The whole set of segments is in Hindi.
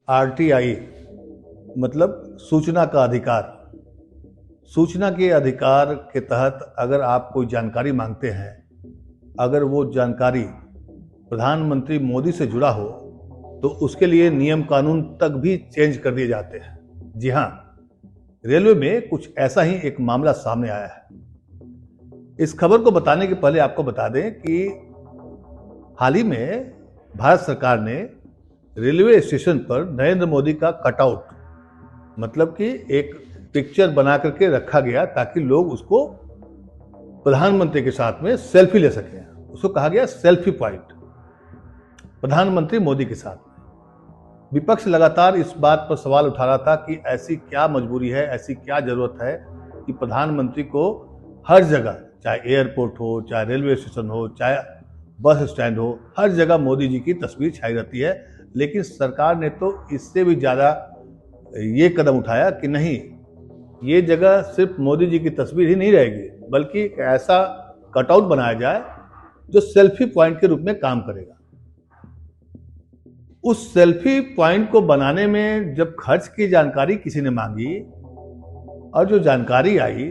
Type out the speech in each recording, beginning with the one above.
आरटीआई मतलब सूचना का अधिकार। सूचना के अधिकार के तहत अगर आप कोई जानकारी मांगते हैं, अगर वो जानकारी प्रधानमंत्री मोदी से जुड़ा हो, तो उसके लिए नियम कानून तक भी चेंज कर दिए जाते हैं। जी हाँ, रेलवे में कुछ ऐसा ही एक मामला सामने आया है। इस खबर को बताने के पहले आपको बता दें कि हाल ही में भारत सरकार ने रेलवे स्टेशन पर नरेंद्र मोदी का कटआउट, मतलब कि एक पिक्चर बना करके रखा गया ताकि लोग उसको प्रधानमंत्री के साथ में सेल्फी ले सकें। उसको कहा गया सेल्फी पॉइंट, प्रधानमंत्री मोदी के साथ में। विपक्ष लगातार इस बात पर सवाल उठा रहा था कि ऐसी क्या मजबूरी है, ऐसी क्या जरूरत है कि प्रधानमंत्री को हर जगह, चाहे एयरपोर्ट हो, चाहे रेलवे स्टेशन हो, चाहे बस स्टैंड हो, हर जगह मोदी जी की तस्वीर छाई रहती है। लेकिन सरकार ने तो इससे भी ज़्यादा ये कदम उठाया कि नहीं, ये जगह सिर्फ मोदी जी की तस्वीर ही नहीं रहेगी, बल्कि एक ऐसा कटआउट बनाया जाए जो सेल्फी पॉइंट के रूप में काम करेगा। उस सेल्फी पॉइंट को बनाने में जब खर्च की जानकारी किसी ने मांगी और जो जानकारी आई,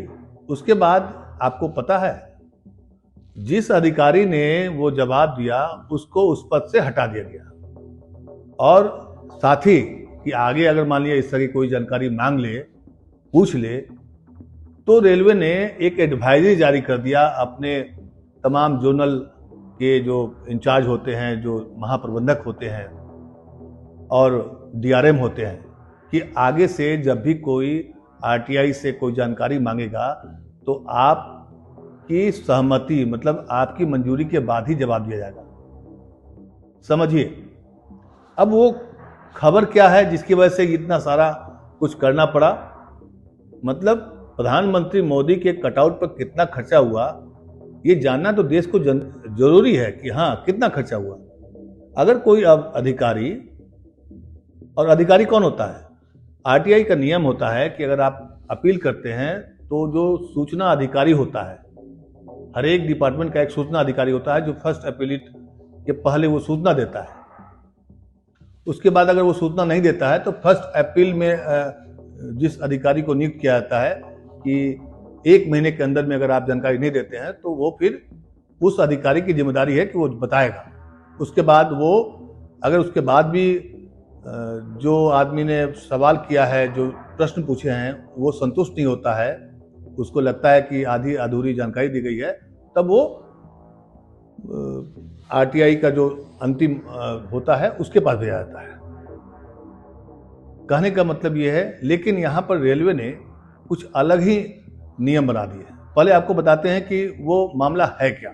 उसके बाद आपको पता है जिस अधिकारी ने वो जवाब दिया उसको उस पद से हटा दिया गया। और साथ ही कि आगे अगर मान लिया इस तरह की कोई जानकारी मांग ले, पूछ ले, तो रेलवे ने एक एडवाइजरी जारी कर दिया अपने तमाम जोनल के जो इंचार्ज होते हैं, जो महाप्रबंधक होते हैं और डीआरएम होते हैं, कि आगे से जब भी कोई आरटीआई से कोई जानकारी मांगेगा तो आपकी सहमति, मतलब आपकी मंजूरी के बाद ही जवाब दिया जाएगा। समझिए अब वो खबर क्या है जिसकी वजह से इतना सारा कुछ करना पड़ा। मतलब प्रधानमंत्री मोदी के कटआउट पर कितना खर्चा हुआ, ये जानना तो देश को जरूरी है कि हाँ कितना खर्चा हुआ। अगर कोई अब अधिकारी, और अधिकारी कौन होता है, आरटीआई का नियम होता है कि अगर आप अपील करते हैं तो जो सूचना अधिकारी होता है, हर एक डिपार्टमेंट का एक सूचना अधिकारी होता है जो फर्स्ट अपीलिट के पहले वो सूचना देता है। उसके बाद अगर वो सूचना नहीं देता है तो फर्स्ट अपील में जिस अधिकारी को नियुक्त किया जाता है कि 1 महीने के अंदर में अगर आप जानकारी नहीं देते हैं तो वो फिर उस अधिकारी की जिम्मेदारी है कि वो बताएगा। उसके बाद वो अगर उसके बाद भी जो आदमी ने सवाल किया है, जो प्रश्न पूछे हैं, वो संतुष्ट नहीं होता है, उसको लगता है कि आधी अधूरी जानकारी दी गई है, तब वो आरटीआई का जो अंतिम होता है उसके पास भेजा जाता है। कहने का मतलब ये है, लेकिन यहाँ पर रेलवे ने कुछ अलग ही नियम बना दिए। पहले आपको बताते हैं कि वो मामला है क्या।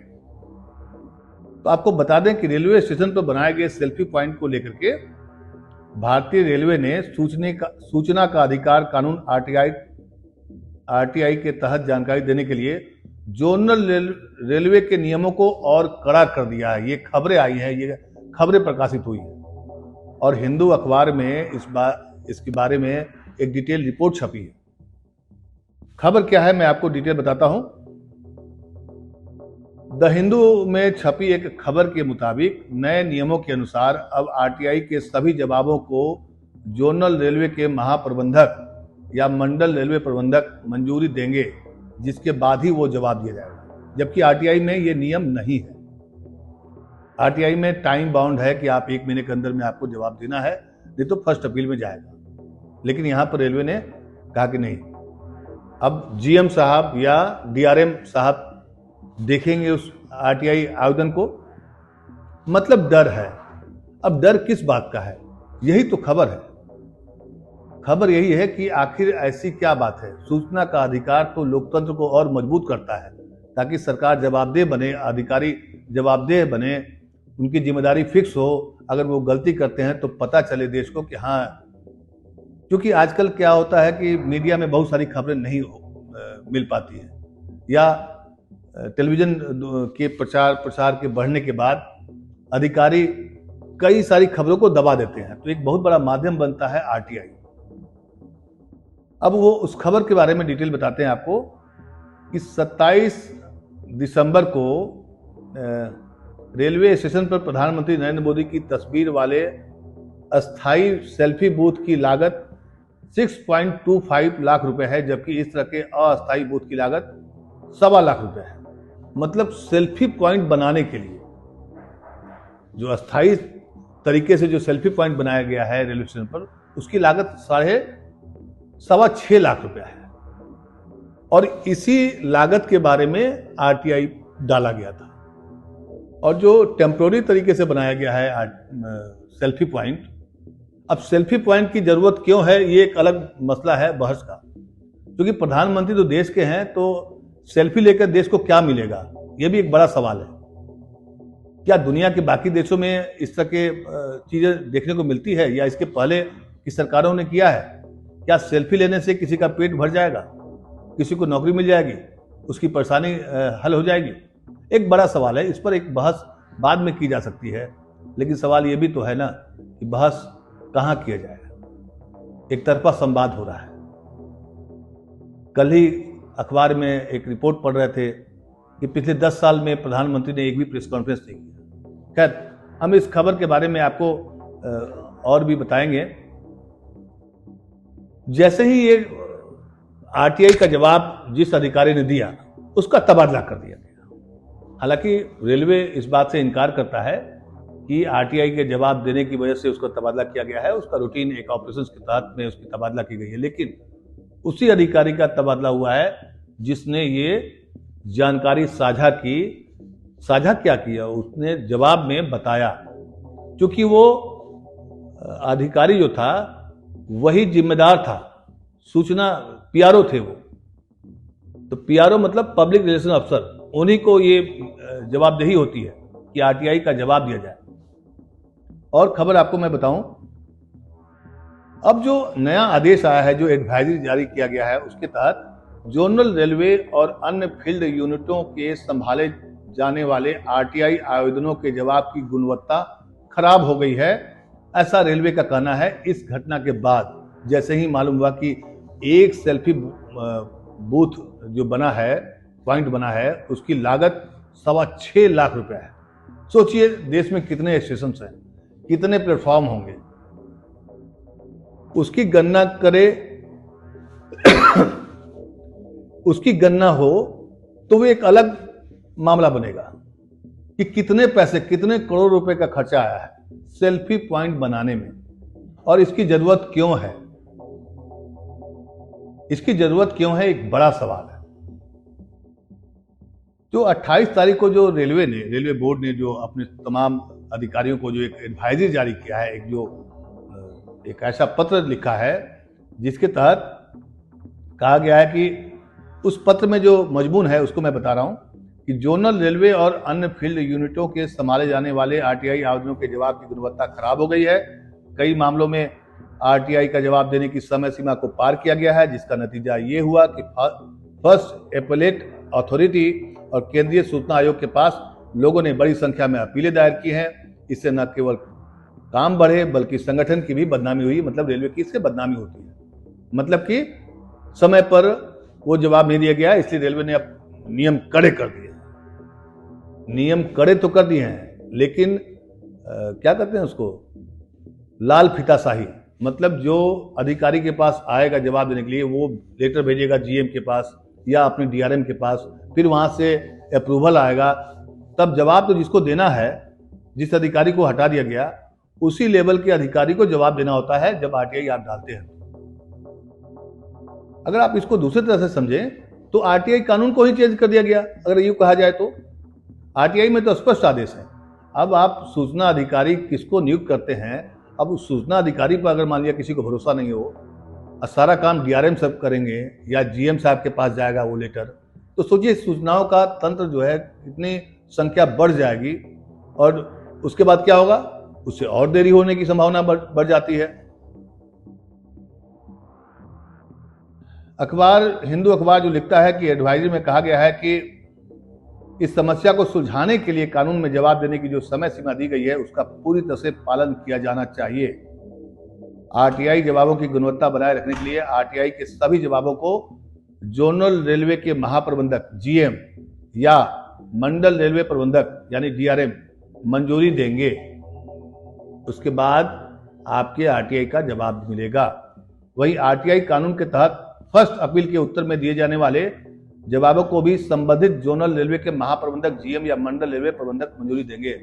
तो आपको बता दें कि रेलवे स्टेशन पर बनाए गए सेल्फी पॉइंट को लेकर के भारतीय रेलवे ने सूचना का अधिकार कानून आरटीआई के तहत जानकारी देने के लिए जोनल रेलवे के नियमों को और कड़ा कर दिया है। ये खबरें आई हैं, ये खबरें प्रकाशित हुई हैं और हिंदू अखबार में इसके बारे में एक डिटेल रिपोर्ट छपी है। खबर क्या है मैं आपको डिटेल बताता हूं। द हिंदू में छपी एक खबर के मुताबिक नए नियमों के अनुसार अब आरटीआई के सभी जवाबों को जोनल रेलवे के महाप्रबंधक या मंडल रेलवे प्रबंधक मंजूरी देंगे, जिसके बाद ही वो जवाब दिया जाएगा। जबकि आरटीआई में ये नियम नहीं है। आरटीआई में टाइम बाउंड है कि आप 1 महीने के अंदर में आपको जवाब देना है, नहीं तो फर्स्ट अपील में जाएगा। लेकिन यहां पर रेलवे ने कहा कि नहीं, अब जीएम साहब या डीआरएम साहब देखेंगे उस आरटीआई आवेदन को। मतलब डर है। अब डर किस बात का है, यही तो खबर है। खबर यही है कि आखिर ऐसी क्या बात है। सूचना का अधिकार तो लोकतंत्र को और मजबूत करता है, ताकि सरकार जवाबदेह बने, अधिकारी जवाबदेह बने, उनकी जिम्मेदारी फिक्स हो। अगर वो गलती करते हैं तो पता चले देश को कि हाँ, क्योंकि आजकल क्या होता है कि मीडिया में बहुत सारी खबरें नहीं मिल पाती है, या टेलीविजन के प्रसार के बढ़ने के बाद अधिकारी कई सारी खबरों को दबा देते हैं, तो एक बहुत बड़ा माध्यम बनता है आरटीआई। अब वो उस खबर के बारे में डिटेल बताते हैं आपको कि 27 दिसंबर को रेलवे स्टेशन पर प्रधानमंत्री नरेंद्र मोदी की तस्वीर वाले अस्थाई सेल्फी बूथ की लागत 6.25 लाख रुपए है, जबकि इस तरह के अस्थाई बूथ की लागत 1.25 लाख रुपए है। मतलब सेल्फी पॉइंट बनाने के लिए जो अस्थाई तरीके से जो सेल्फी पॉइंट बनाया गया है रेलवे स्टेशन पर, उसकी लागत 6.25 लाख रुपया है। और इसी लागत के बारे में आरटीआई डाला गया था। और जो टेम्पोररी तरीके से बनाया गया है सेल्फी पॉइंट, अब सेल्फी पॉइंट की जरूरत क्यों है, ये एक अलग मसला है बहस का। क्योंकि प्रधानमंत्री तो देश के हैं, तो सेल्फी लेकर देश को क्या मिलेगा, ये भी एक बड़ा सवाल है। क्या दुनिया के बाकी देशों में इस तरह के चीजें देखने को मिलती है, या इसके पहले की सरकारों ने किया है? क्या सेल्फी लेने से किसी का पेट भर जाएगा, किसी को नौकरी मिल जाएगी, उसकी परेशानी हल हो जाएगी? एक बड़ा सवाल है। इस पर एक बहस बाद में की जा सकती है, लेकिन सवाल ये भी तो है ना कि बहस कहाँ किया जाएगा। एक तरफा संवाद हो रहा है। कल ही अखबार में एक रिपोर्ट पढ़ रहे थे कि पिछले 10 साल में प्रधानमंत्री ने एक भी प्रेस कॉन्फ्रेंस नहीं किया। खैर, हम इस खबर के बारे में आपको और भी बताएंगे। जैसे ही ये आरटीआई का जवाब जिस अधिकारी ने दिया, उसका तबादला कर दिया गया। हालांकि रेलवे इस बात से इनकार करता है कि आरटीआई के जवाब देने की वजह से उसका तबादला किया गया है। उसका रूटीन एक ऑपरेशन के तहत में उसकी तबादला की गई है। लेकिन उसी अधिकारी का तबादला हुआ है जिसने ये जानकारी साझा की। साझा क्या किया? उसने जवाब में बताया, क्योंकि वो अधिकारी जो था वही जिम्मेदार था, सूचना पीआरओ थे वो। तो पीआरओ मतलब पब्लिक रिलेशन अफसर, उन्हीं को ये जवाबदेही होती है कि आरटीआई का जवाब दिया जाए। और खबर आपको मैं बताऊं, अब जो नया आदेश आया है, जो एडवाइजरी जारी किया गया है, उसके तहत जोनल रेलवे और अन्य फील्ड यूनिटों के संभाले जाने वाले आरटीआई आवेदनों के जवाब की गुणवत्ता खराब हो गई है, ऐसा रेलवे का कहना है। इस घटना के बाद जैसे ही मालूम हुआ कि एक सेल्फी बूथ जो बना है, पॉइंट बना है, उसकी लागत 6.25 लाख रुपए है। सोचिए देश में कितने स्टेशन हैं, कितने प्लेटफॉर्म होंगे, उसकी गणना करे उसकी गणना हो तो वो एक अलग मामला बनेगा कि कितने पैसे, कितने करोड़ रुपए का खर्चा आया है सेल्फी पॉइंट बनाने में, और इसकी जरूरत क्यों है। इसकी जरूरत क्यों है, एक बड़ा सवाल है। जो 28 तारीख को जो रेलवे बोर्ड ने जो अपने तमाम अधिकारियों को जो एक एडवाइजरी जारी किया है, एक ऐसा पत्र लिखा है जिसके तहत कहा गया है कि उस पत्र में जो मजमून है उसको मैं बता रहा हूं कि जोनल रेलवे और अन्य फील्ड यूनिटों के संभाले जाने वाले आरटीआई आवेदनों के जवाब की गुणवत्ता खराब हो गई है। कई मामलों में आरटीआई का जवाब देने की समय सीमा को पार किया गया है, जिसका नतीजा ये हुआ कि फर्स्ट एपेलेट अथॉरिटी और केंद्रीय सूचना आयोग के पास लोगों ने बड़ी संख्या में अपीलें दायर की हैं। इससे न केवल काम बढ़े बल्कि संगठन की भी बदनामी हुई। मतलब रेलवे की इससे बदनामी होती है, मतलब कि समय पर वो जवाब नहीं दिया गया, इसलिए रेलवे ने अब नियम कड़े कर दिए। नियम कड़े तो कर दिए हैं, लेकिन क्या कहते हैं उसको, लाल फीताशाही। मतलब जो अधिकारी के पास आएगा जवाब देने के लिए, वो लेटर भेजेगा जीएम के पास या अपने डीआरएम के पास, फिर वहां से अप्रूवल आएगा, तब जवाब तो जिसको देना है, जिस अधिकारी को हटा दिया गया, उसी लेवल के अधिकारी को जवाब देना होता है जब आरटीआई आप डालते हैं। अगर आप इसको दूसरी तरह से समझें तो आरटीआई कानून को ही चेंज कर दिया गया। अगर यूं कहा जाए तो आरटीआई में तो स्पष्ट आदेश है। अब आप सूचना अधिकारी किसको नियुक्त करते हैं, अब उस सूचना अधिकारी पर अगर मान लिया किसी को भरोसा नहीं हो और सारा काम डीआरएम साहब करेंगे या जीएम साहब के पास जाएगा वो लेटर, तो सोचिए सूचनाओं का तंत्र जो है इतनी संख्या बढ़ जाएगी, और उसके बाद क्या होगा, उससे और देरी होने की संभावना बढ़ जाती है। हिंदू अखबार जो लिखता है कि एडवाइजरी में कहा गया है कि इस समस्या को सुलझाने के लिए कानून में जवाब देने की जो समय सीमा दी गई है उसका पूरी तरह से पालन किया जाना चाहिए। आरटीआई जवाबों की गुणवत्ता बनाए रखने के लिए आरटीआई के सभी जवाबों को जोनल रेलवे के महाप्रबंधक जीएम या मंडल रेलवे प्रबंधक यानी डीआरएम मंजूरी देंगे। उसके बाद आपके आरटीआई का जवाब मिलेगा। वहीं आरटीआई कानून के तहत फर्स्ट अपील के उत्तर में दिए जाने वाले जवाबों को भी संबंधित जोनल रेलवे के महाप्रबंधक, जीएम या मंडल रेलवे प्रबंधक मंजूरी देंगे।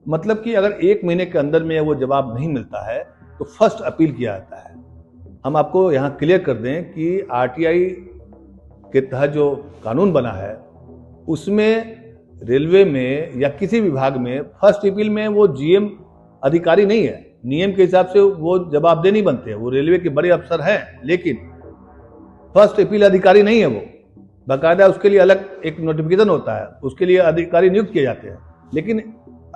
मतलब कि अगर 1 महीने के अंदर में वो जवाब नहीं मिलता है तो फर्स्ट अपील किया जाता है। हम आपको यहाँ क्लियर कर दें कि आरटीआई के तहत जो कानून बना है उसमें रेलवे में या किसी विभाग में फर्स्ट अपील में वो जीएम अधिकारी नहीं है। नियम के हिसाब से वो जवाबदेह नहीं बनते हैं, वो रेलवे के बड़े अफसर हैं, लेकिन फर्स्ट अपील अधिकारी नहीं है। वो बाकायदा उसके लिए अलग एक नोटिफिकेशन होता है, उसके लिए अधिकारी नियुक्त किए जाते हैं। लेकिन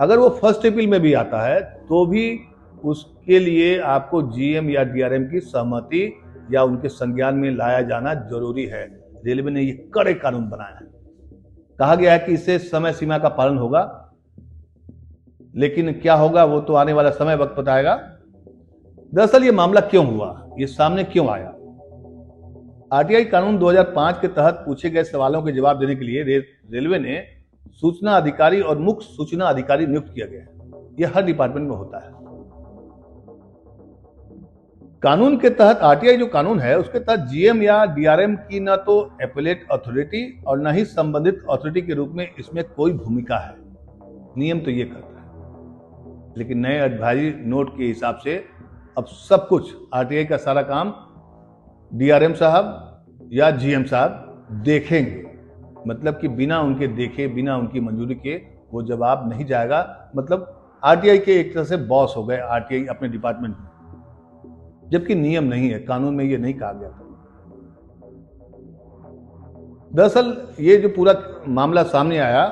अगर वो फर्स्ट अपील में भी आता है तो भी उसके लिए आपको जीएम या डीआरएम की सहमति या उनके संज्ञान में लाया जाना जरूरी है। रेलवे ने ये कड़े कानून बनाया है। कहा गया है कि इससे समय सीमा का पालन होगा, लेकिन क्या होगा वो तो आने वाला समय वक्त बताएगा। दरअसल ये मामला क्यों हुआ, ये सामने क्यों आया? आरटीआई कानून 2005 के तहत पूछे गए सवालों के जवाब देने के लिए रेलवे ने सूचना अधिकारी और मुख्य सूचना अधिकारी नियुक्त किया गया है। यह हर डिपार्टमेंट में होता है। कानून के तहत आरटीआई जो कानून है उसके तहत जीएम या डीआरएम की न तो एपेलेट अथॉरिटी और न ही संबंधित अथॉरिटी के रूप में इसमें कोई भूमिका है। नियम तो ये करता है, लेकिन नए एडवाइजरी नोट के हिसाब से अब सब कुछ आरटीआई का सारा काम डीआरएम साहब या जीएम साहब देखेंगे। मतलब कि बिना उनके देखे, बिना उनकी मंजूरी के वो जवाब नहीं जाएगा। मतलब आरटीआई के एक तरह से बॉस हो गए आरटीआई अपने डिपार्टमेंट में, जबकि नियम नहीं है, कानून में ये नहीं कहा गया था। दरअसल ये जो पूरा मामला सामने आया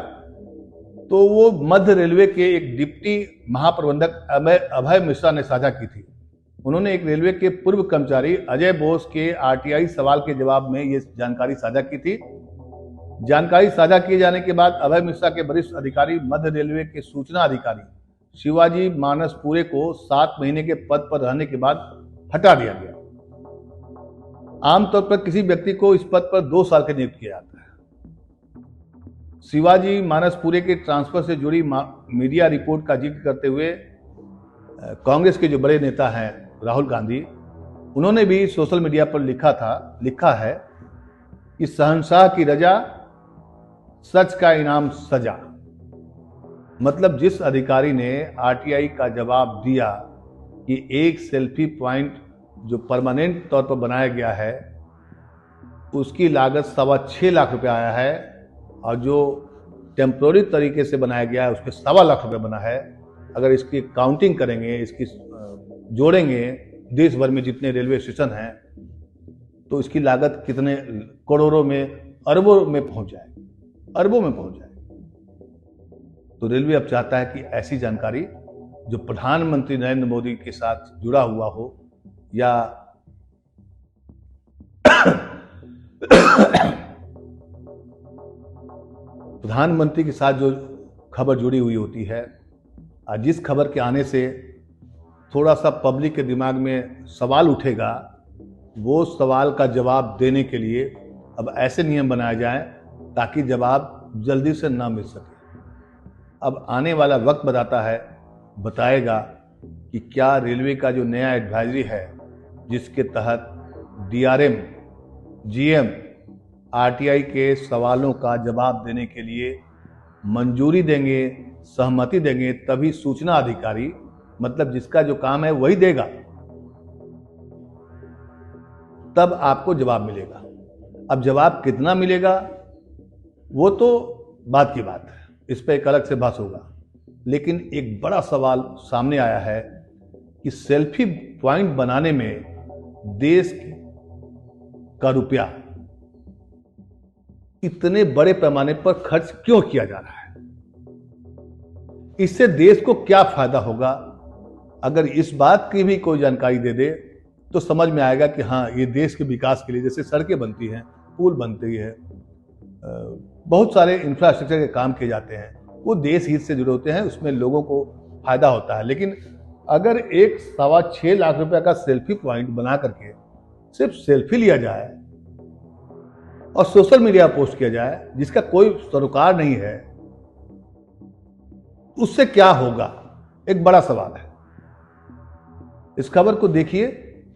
तो वो मध्य रेलवे के एक डिप्टी महाप्रबंधक अभय मिश्रा ने साझा की थी। उन्होंने एक रेलवे के पूर्व कर्मचारी अजय बोस के आरटीआई सवाल के जवाब में ये जानकारी साझा की थी। जानकारी साझा किए जाने के बाद अभय मिश्रा के वरिष्ठ अधिकारी मध्य रेलवे के सूचना अधिकारी शिवाजी मानसपुरे को 7 महीने के पद पर रहने के बाद हटा दिया गया। आमतौर पर किसी व्यक्ति को इस पद पर 2 साल के नियुक्त किया जाता है। शिवाजी मानसपुरे के ट्रांसफर से जुड़ी मीडिया रिपोर्ट का जिक्र करते हुए कांग्रेस के जो बड़े नेता हैं राहुल गांधी, उन्होंने भी सोशल मीडिया पर लिखा है कि शहंशाह की रजा, सच का इनाम सजा। मतलब जिस अधिकारी ने आरटीआई का जवाब दिया कि एक सेल्फी पॉइंट जो परमानेंट तौर पर बनाया गया है उसकी लागत 6.25 लाख रुपए आया है, और जो टेम्पोररी तरीके से बनाया गया है उसके 1.25 लाख रुपए बना है। अगर इसकी काउंटिंग करेंगे, इसकी जोड़ेंगे देश भर में जितने रेलवे स्टेशन हैं तो इसकी लागत कितने करोड़ों में, अरबों में पहुंच जाएगी, अरबों में पहुंच जाएगी। तो रेलवे अब चाहता है कि ऐसी जानकारी जो प्रधानमंत्री नरेंद्र मोदी के साथ जुड़ा हुआ हो या प्रधानमंत्री के साथ जो खबर जुड़ी हुई होती है, जिस खबर के आने से थोड़ा सा पब्लिक के दिमाग में सवाल उठेगा, वो सवाल का जवाब देने के लिए अब ऐसे नियम बनाए जाएं ताकि जवाब जल्दी से ना मिल सके। अब आने वाला वक्त बताएगा कि क्या रेलवे का जो नया एडवाइजरी है जिसके तहत डीआरएम, जीएम आरटीआई के सवालों का जवाब देने के लिए मंजूरी देंगे, सहमति देंगे, तभी सूचना अधिकारी, मतलब जिसका जो काम है वही देगा, तब आपको जवाब मिलेगा। अब जवाब कितना मिलेगा वो तो बात की बात है, इस पर एक अलग से बहस होगा। लेकिन एक बड़ा सवाल सामने आया है कि सेल्फी पॉइंट बनाने में देश का रुपया इतने बड़े पैमाने पर खर्च क्यों किया जा रहा है, इससे देश को क्या फायदा होगा। अगर इस बात की भी कोई जानकारी दे दे तो समझ में आएगा कि हाँ, ये देश के विकास के लिए, जैसे सड़कें बनती हैं, पुल बनती है, बहुत सारे इंफ्रास्ट्रक्चर के काम किए जाते हैं, वो देश हित से जुड़े होते हैं, उसमें लोगों को फायदा होता है। लेकिन अगर एक 6.25 लाख रुपए का सेल्फी पॉइंट बना करके सिर्फ सेल्फी लिया जाए और सोशल मीडिया पोस्ट किया जाए जिसका कोई सरोकार नहीं है, उससे क्या होगा, एक बड़ा सवाल है। इस खबर को देखिए,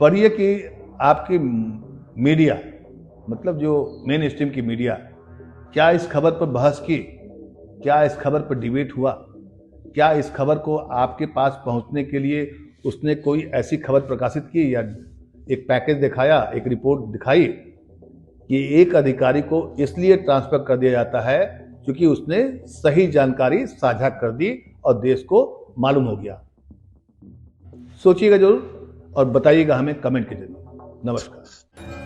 पढ़िए कि आपकी मीडिया, मतलब जो मेन स्ट्रीम की मीडिया, क्या इस खबर पर बहस की, क्या इस खबर पर डिबेट हुआ, क्या इस खबर को आपके पास पहुंचने के लिए उसने कोई ऐसी खबर प्रकाशित की या एक पैकेज दिखाया, एक रिपोर्ट दिखाई कि एक अधिकारी को इसलिए ट्रांसफर कर दिया जाता है क्योंकि उसने सही जानकारी साझा कर दी और देश को मालूम हो गया। सोचिएगा जरूर और बताइएगा हमें कमेंट के जरिए। नमस्कार।